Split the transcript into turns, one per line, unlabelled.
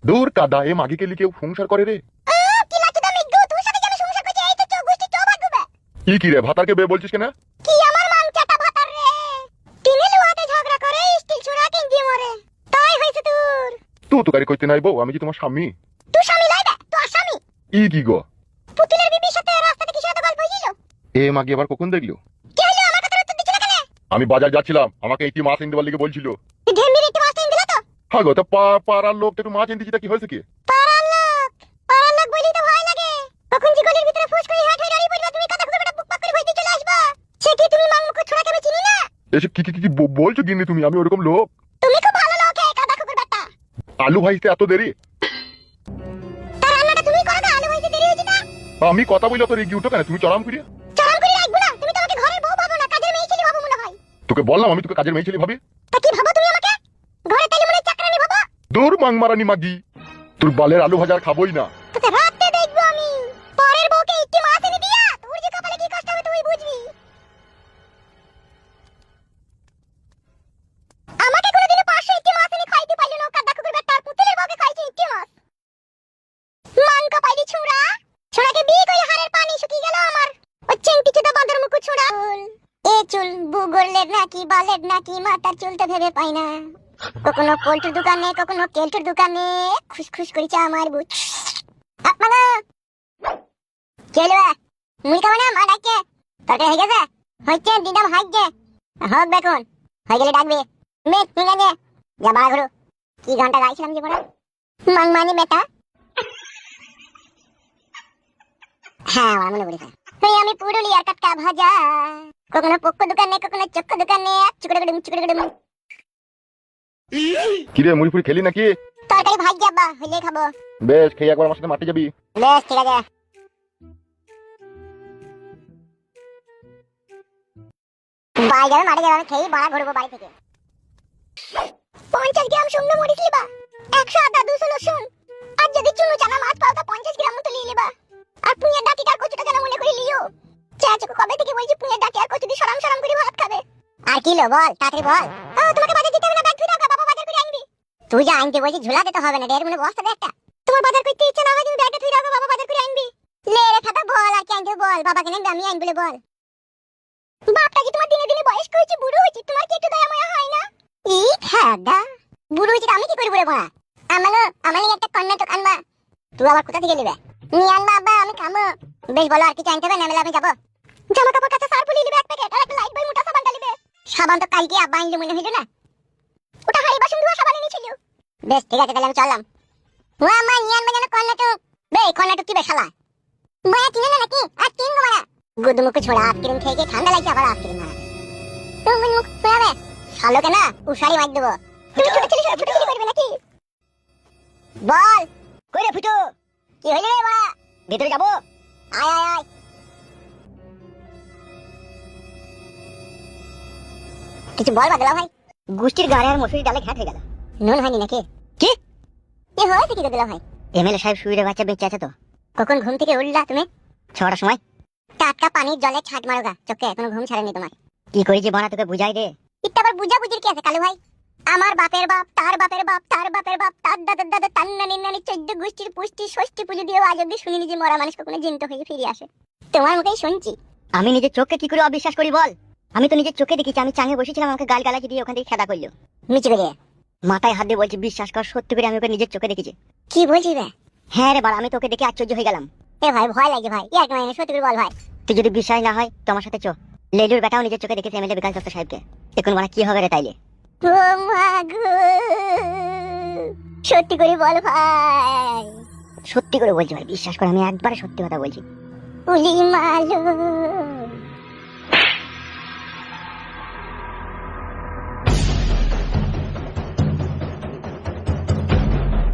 দূর কাদা এ মাগিকে লিখে সংসার করে রে।
কি লাগছে তুমি গো তোর সাথে আমি সংসার করছি এই তো চোখ গুষ্টি চোখ ভাগবে
কি রে ভাতারকে বে বলছিস কেন?
কি আমার মান চাটা ভাতার রে তিনে লুয়াতে ঝগড়া করে স্টিল ছুরা কিনজি মরে তাই হইছে তোর।
তুই তো গাড়ি কইতে নাই বউ, আমি যে তোমার স্বামী।
তুই স্বামী লাইবে তো আসামি
কি গো?
পুতুলের বিবির সাথে রাস্তাতে কিছু একটা গল্প হইছিল।
এ মাগি আবার কখন দেখলো?
কি হলো আমার কথার উত্তর দিছ না কেন?
আমি বাজার যাচ্ছিলাম, আমাকে একটি মাছ এনে দেওয়ার লিগে বলছিল।
তুই ঢেমির একটু মাছ এনে দিলা তো?
হ্যাঁ গো, তা পাড়ার লোক একটু মাছ এনে দিছি, তা কি হয়েছে কি?
পাড়ার লোক বলি তো ভয় লাগে। কখন যে গলির ভিতরে ফুস করে হাট হয়ে দাঁড়িয়ে পড়বা তুমি কথা খুঁজে বেটা বুক পাক করে ভয় দিয়ে চলে আসবা। সে কি তুমি মাংমুখ ছোড়াকে আমি চিনি না?
এসব কি বলছো গিন্নি তুমি? আমি ওরকম লোক?
তুমি খুব ভালো লোক হে কাদা কুকুর বেটা।
আলু ভাইতে এত দেরি?
তার রান্নাটা তুমি করো না আলু ভাইতে দেরি হইছে না?
আমি কথা বললে তো রেগে উঠো কেন? তুমি চড়াম করিয়া
চরম করে রাখবো না। তুমি তো আমাকে ঘরের বউ ভাবো না কাজের মেয়ে ছেলে ভাবো মনে হয়।
তোকে বললাম আমি তোকে কাজের মেয়ে ছেলে ভাবি।
তা কি ভাবো তুমি আমাকে? ঘরে তাইলে মনে চাকরানি ভাবো?
দূর মাংমারানি মাগি, তোর বালের আলু ভাজা আর খাবোই না।
তোকে রাতে দেখবো আমি। পরের বউকে একটি মাছ এনে দিয়া তোর যে কপালে কি কষ্ট হবে তুই বুঝবি। আমাকে কোনোদিনও 500 একটি মাছ এনে খাইতে পারলি না কাদা কুকুর বেটা। আর পুতুলের বউকে খাইছে একটি মাছ। মাংকা পাইলি ছুঁড়া। ছুঁড়াকে বিয়ে করে হাড়ের পানি শুকিয়ে গেল আমার। ওই চেংটি চুদা বাঁদর মুখ ছুঁড়া। এ চুল ভূগোলের নাকি বালের নাকি মাথার চুলটা ভেবে পাই না। কখনো পোল্ট্রির দোকানে কখনো কেল্টুর দোকানে খুশখুশ করেছে আমার বুক। আপনারা চলো মুই কেমন মা ডাকছে তরকারি হয়ে গেছে হচ্ছে দিদাম হাইছে হোক বেকুন হয়ে গেলে ডাকবে বেশ ঠিক আছে যা বাড়া ঘুরো। কি ঘন্টা গাইছিলাম যে পড়া মাংমানি বেটা। হ্যাঁ আমার মনে পড়েছে তুই আমি পুরুলিয়ার কাটকা ভাজা কখনো পক্ক দোকানে কখনো চক্ক দোকানে চুকড়ে গড়ে
কিরে মুড়ি ফুড়ি খেলি নাকি?
তরকারি ভাই যাবা হইলে খাবো।
বেশ, খেয়ে একবার আমার সাথে মাঠে যাবি।
বেশ ঠিক আছে। বাড়ি যাবে মাঠে যাবে খেয়ে বাড়া ঘুরবো বাড়ি থেকে। 50 গ্রাম শুকনো মরিচ লিবা 100 আদা 200 রসুন আর যদি চুনো চানা মাছ পাও তা 50 গ্রাম মতো লিয়ে লিবা। আর পুঁইয়ের ডাটি আর কচুটা যেন মনে করে লিও। চাচুকে কবে থেকে বলছি পুঁইয়ের ডাটি আর কচু দিয়ে সরাম সরাম করে ভাত খাবে। আর কি লো বল তাড়াতাড়ি বল। ও তোমাকে বাজার দিতে হবে না ব্যাগ ধুই দাও বাবা বাজার করে আনবি। তুই যা আনতে বলছিস ঝুলা দিতে হবে না ঢের মনে বস্তা দে একটা। তোমার বাজার করতে ইচ্ছে না হয় তুমি ব্যাগটা ধুই দাও বাবা বাজার করে আনবি। লে রে খাতা বল আর কি আনতে বল বাবাকে না আমি আইন বলে বল। বাপটা কি তোমার দিনে দিনে বয়স করেছে বুড়ো হয়েছে তোমার কি একটু দয়া মায়া হয় না? ই খাদা বুড়ো হয়েছে আমি কি করি বলে বলা। আমার একটা কর্ণাটক আনবা। তুই আবার কোথা থেকে নেবে? নিয়ে আনবা আব্বা আমি খাবো। বেশ বলো আর কিছু আনতে হবে না মেলা আমি যাবো। জামা কাপড় কাছে সার্ফ লিয়ে নিবে এক প্যাকেট আর একটা লাইট বই মোটা সাবান ডালিবে। সাবান তো কালকে আব্বা আনলে মনে হইলো না। ওটা হাড়ি বাসন ধোয়া সাবান এনেছিল। বেশ ঠিক আছে তাহলে আমি চললাম। ও মা নিয়ে আনবা যেন কর্ণাটক। বে কর্ণাটক কি বেশালা বয়া কিনে না নাকি আর তিন গো মারা গুদমুখ ছোড়া আইসক্রিম খেয়ে খেয়ে ঠান্ডা লাগছে আবার আইসক্রিম মারা তুমি মুখ ফুরাবে শালোকে না উশারি মার দেবো। তুমি ছোট ছেলে ছোট ছেলে করবে নাকি বল কইরে ফুটো কি হইলো রে বাড়া ভিতরে যাবো আয় আয় আয়। কিছু বল বাদলা ভাই গুষ্টির গাড়ি আর মশুরি ডালে ঘাট হয়ে গেল নুন হয়নি নাকি কি এ হয়েছে কি দিলা ভাই? এমএলএ সাহেব শুইরে বাচ্চা বেঁচে আছে তো। কখন ঘুম থেকে উঠলা তুমি? 6টার সময়। টাটকা পানির জলে ছাট মারোগা চোখে এখনো ঘুম ছাড়েনি তোমার। কি করেছি বড়া তোকে বুঝাই দে। এটা আবার বুঝা বুঝির কি আছে কালু ভাই? আমার বাপের বাপ তার বাপের বাপ তার বাপের বাপ তার দাদার দাদা তার নানির নানি 14 গোষ্ঠীর পুষ্টি ষষ্ঠী পুজো দিয়েও আজ অব্দি শুনিনি যে মরা মানুষ কখনো জীবিত হয়ে ফিরে আসে। তোমার মুখেই শুনছি। আমি নিজের চোখকে কি করে অবিশ্বাস করি বল? আমি তো নিজের চোখে দেখেছি আমি চাঙে বসেছিলাম আমাকে গালগালাজি দিয়ে ওখান থেকে খেদা করলো মিচে করে মাথায় হাত দিয়ে বলছি বিশ্বাস কর সত্যি করে আমি ওকে নিজের চোখে দেখেছি। কি বলছিস রে? হ্যাঁ রে বাড়া আমি তোকে দেখে আশ্চর্য হয়ে গেলাম। এ ভাই ভয় লাগে ভাই এক মাইনে সত্যি করে বল ভাই। তুই যদি বিশ্বাস না হয় তোমার সাথে চো লেজুর বেটাও নিজের চোখে দেখেছে এমএলএ বিকাশ দত্ত সাহেবকে। এখন মানে কি হবে রে তাইলে? ও মা গো সত্যি করে বল ভাই। সত্যি করে বলছি ভাই বিশ্বাস কর আমি একবারে সত্যি কথা বলছি। উলি মালো